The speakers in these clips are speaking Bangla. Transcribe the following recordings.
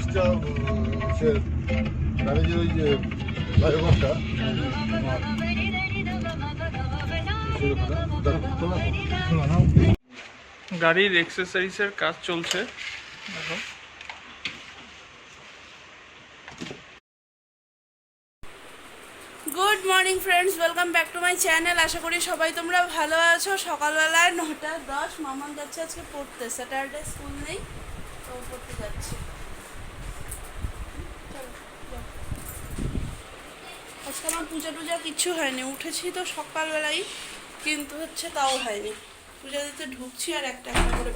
জিনিসটা আমি যে ওই যে ফ্লাইওভারটা গাড়ির এক্সারসাইজের কাজ চলছে এখন। Good morning friends, welcome back to my channel. আশা করি সবাই তোমরা ভালো আছো। সকালবেলায় 9:10 মামান যাচ্ছে আজকে পড়তে, স্যাটারডে স্কুল নেই তো পড়তে যাচ্ছে। আজকে আমার পূজা টুজা কিচ্ছু হয়নি, উঠেছি তো সকালবেলাই, কিন্তু হচ্ছে তাও হয়নি। পূজা দিতে ঢুকছি আর একটা একটা করে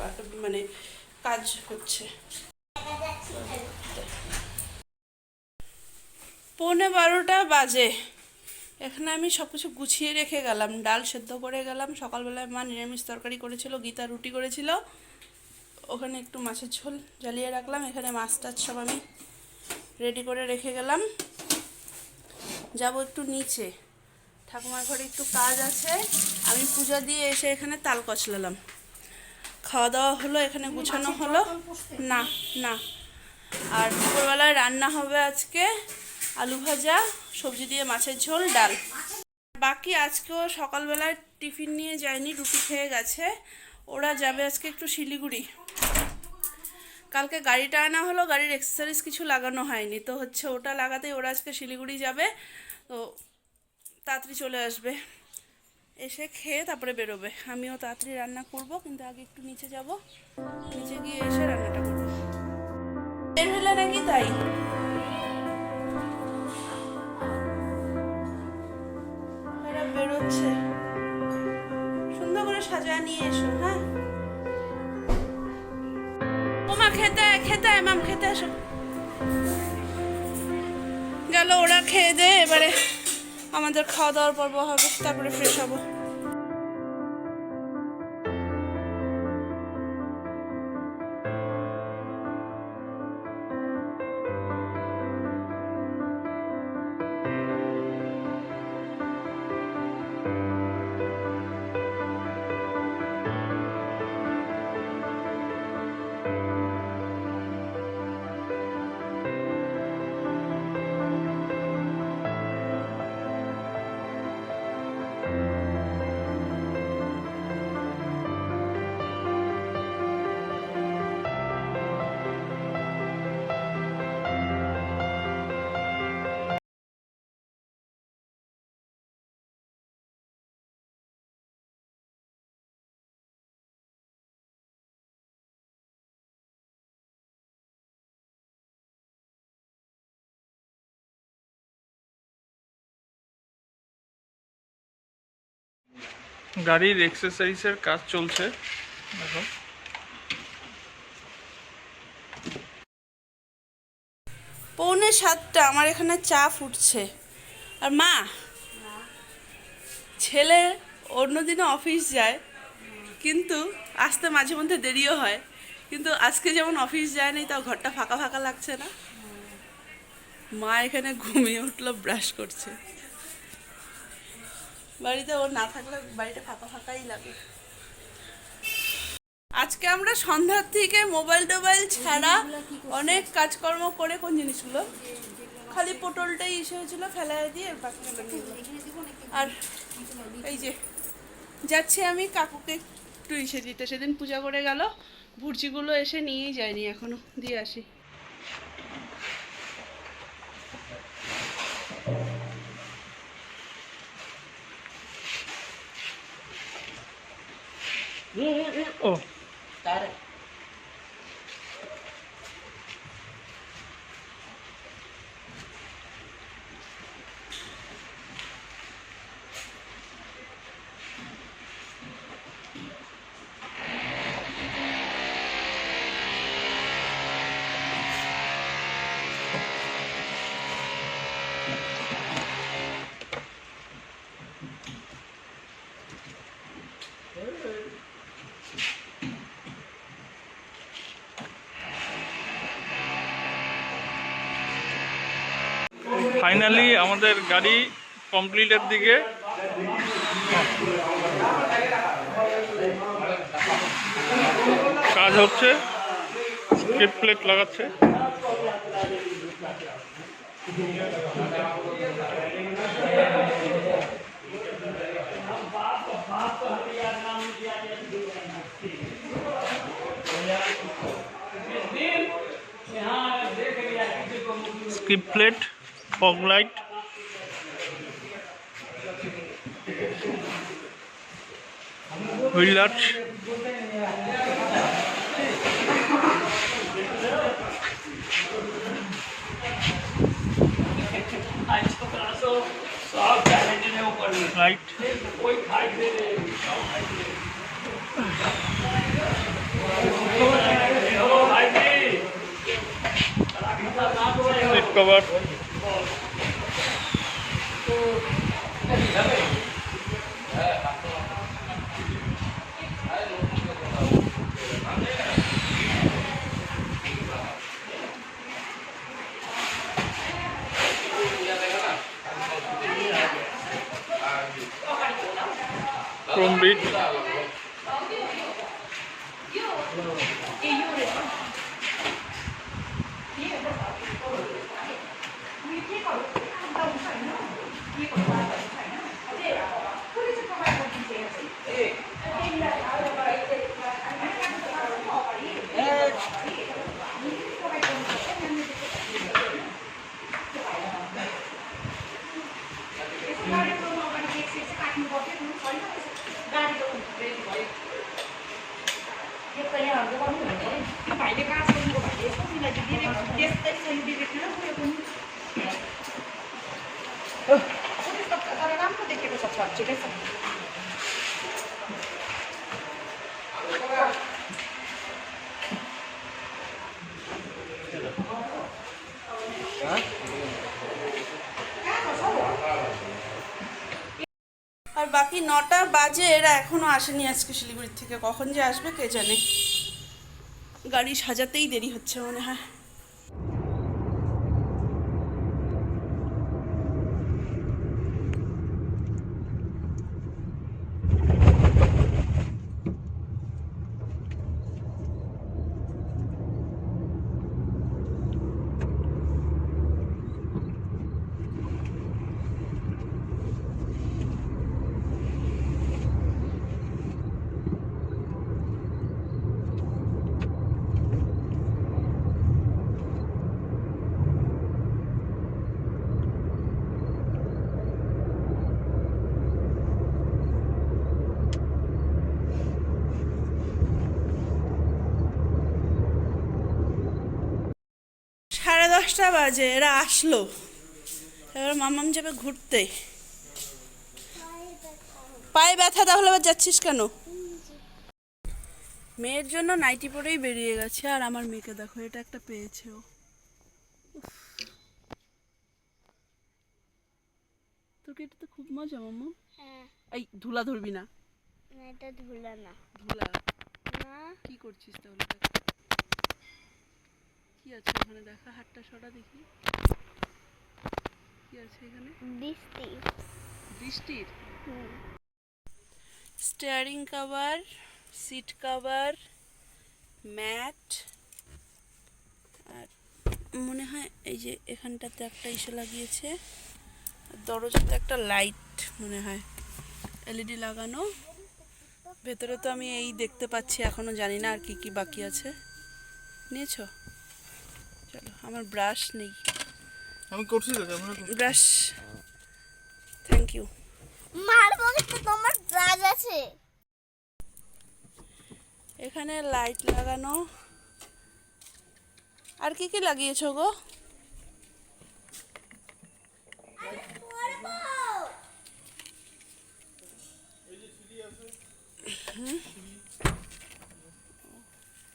মানে কাজ হচ্ছে। 11:15 বাজে। এখানে আমি সব কিছু গুছিয়ে রেখে গেলাম, ডাল সেদ্ধ করে গেলাম। সকালবেলায় মা নিরামিষ তরকারি করেছিল, গীতা রুটি করেছিল, ওখানে একটু মাছের ঝোল জ্বালিয়ে রাখলাম। এখানে মাছ টাছ সব আমি রেডি করে রেখে গেলাম। যাব একটু নিচে, ঠাকুমার ঘরে একটু কাজ আছে। আমি পূজা দিয়ে এসে এখানে তাল কচলালাম। খাওয়া দাওয়া হলো, এখানে গুছানো হলো না না। আর দুপুরবেলায় রান্না হবে আজকে আলু ভাজা, সবজি দিয়ে মাছের ঝোল, ডাল। বাকি আজকেও সকালবেলায় টিফিন নিয়ে যায়নি, রুটি খেয়ে গেছে। ওরা যাবে আজকে একটু শিলিগুড়ি। কালকে গাড়িটা আনা হলো, গাড়ির এক্সেসরিজ কিছু লাগানো হয়নি, তো হচ্ছে ওটা লাগাতেই ওরা আজকে শিলিগুড়ি যাবে। তো তাড়াতাড়ি চলে আসবে, এসে খেয়ে তারপরে বেরোবে। আমিও তাড়াতাড়ি রান্না করব, কিন্তু আগে একটু নিচে যাব, নিচে গিয়ে এসে রান্নাটা করবো। বের হলে নাকি তাই বেরোচ্ছে। সুন্দর করে সাজায় নিয়ে এসো। হ্যাঁ ওমা, খেতে খেতে মাম, খেতে এসো। গেল ওরা, খেয়ে দে, এবারে আমাদের খাওয়া দাওয়ার পর্ব হবে, তারপরে ফ্রেশ হবো। গাড়ির এক্সারসাইজের কাজ চলছে এখন। 6:45 আমার এখানে চা ফুটছে। আর মা, ছেলে অন্যদিনও অফিস যায়, কিন্তু আসতে মাঝে মধ্যে দেরিও হয়, কিন্তু আজকে যেমন অফিস যায় নাই, তাও ঘরটা ফাঁকা ফাঁকা লাগছে না। মা এখানে ঘুমিয়ে উঠলো, ব্রাশ করছে। বাড়িতে ও না থাকলে বাড়িটা ফাঁকা ফাঁকাই লাগে। আজকে আমরা সন্ধ্যার থেকে মোবাইল টোবাইল ছাড়া অনেক কাজকর্ম করে, কোন জিনিসগুলো খালি পটলটাই ইসে হয়েছিল, ফেলায় দিয়ে বাকিগুলো নিয়ে এলাম। আর এই যে যাচ্ছি আমি কাকুকে একটু ইসে দিতে, সেদিন পূজা করে গেল, ভুর্জিগুলো এসে নিয়েই যায়নি, এখনো দিয়ে আসি। ও ফাইনালি আমাদের গাড়ি কমপ্লিটের দিকে। কাজ হচ্ছে, স্কেপ প্লেট লাগাচ্ছে। স্কিপ plate, fog light, wheel arch, light, seat cover, chrome bit, আর বাকি 9টা বাজে, এরা এখনো আসেনি আজকে শিলিগুড়ির থেকে। কখন যে আসবে কে জানে। গাড়ি সাজাতেই দেরি হচ্ছে মনে হয়। সাড়ে 10টা বাজে, এরা আসলো। এবার মামাম যাবে ঘুরতে। পায়ে ব্যথা, তাহলে আবার যাচ্ছিস কেন? মেয়ের জন্য নাইটি পরেই বেরিয়ে গেছে। আর আমার মেয়েকে দেখো, এটা একটা পেয়েছে ও। তোর কি এটাতে খুব মজা মামা? হ্যাঁ। এই ধুলা ধরবি না। না, এটা ধুলা না। ধুলা না, কি করছিস তাহলে? কি আছে ওখানে? দেখা, হাতটা সরা দেখি। কি আছে এখানে? বৃষ্টি। বৃষ্টির steering cover, seat cover, mat, আর মনে হয় এই যে এখানটাতে একটা ইসে লাগিয়েছে। দরজাতে একটা লাইট মনে হয় এলইডি লাগানো। ভেতরে তো আমি এই দেখতে পাচ্ছি, এখনো জানি না আর কি কি বাকি আছে। নিয়েছো? চলো, আমার ব্রাশ নেই। আমি করছি তো ব্রাশ, থ্যাংক ইউ। মারবো তো, তোমার ব্রাশ আছে। এখানে লাইট লাগানো। আর কি কি লাগিয়েছো গো?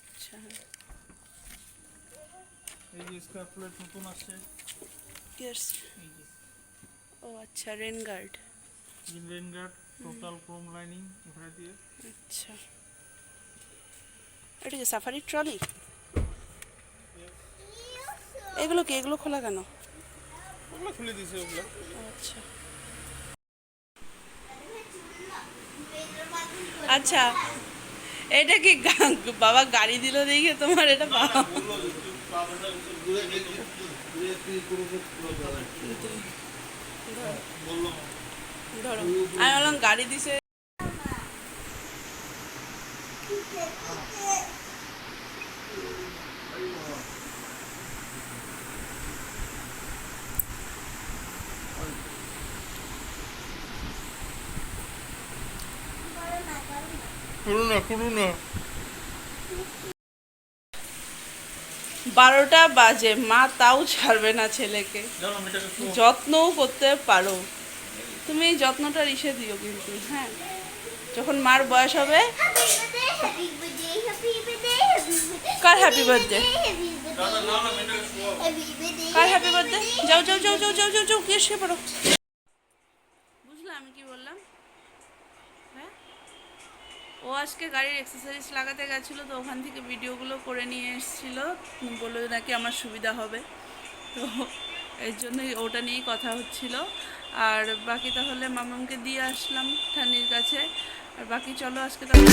আচ্ছা, এই যে স্কার্ফ প্লেট নতুন আসছে। ইয়েস। ও আচ্ছা, rain guard. Rain guard, total chrome lining এখানে দিয়ে। আচ্ছা, এটা কি সাফারি ট্রলি? এগুলো কি? এগুলো খোলা কেন? ওগুলো খুলে দিয়েছে ওগুলো। আচ্ছা আচ্ছা, এটা কি বাবা গাড়ি দিল দেখে তোমার এটা? ধরো আমি বললাম গাড়ি দিছে। করো না 12টা বাজে, মা তাও ছাড়বে না ছেলেকে, জানো মেয়েটাকে শোয়াও। যত্নও করতে পারো তুমি, এই যত্নটা রিসে দিও কিন্তু। হ্যাঁ, যখন মার বয়স হবে। কার হ্যাপি বার্থডে? দাদা নাও না মেয়েটাকে শোয়াও। কার হ্যাপি বার্থডে? যাও যাও যাও যাও যাও যাও যাও, গিয়ে শুয়ে পড়ো। বুঝলে আমি কি বললাম? হ্যাঁ, ও আজকে গাড়ির এক্সারসাইজ লাগাতে গেছিলো, তো ওখান থেকে ভিডিওগুলো করে নিয়ে এসেছিলো, বললো নাকি আমার সুবিধা হবে, তো এর জন্যই ওটা নিয়েই কথা হচ্ছিল। আর বাকি তাহলে মামামকে দিয়ে আসলাম ঠানির কাছে। আর বাকি চলো আজকে তাহলে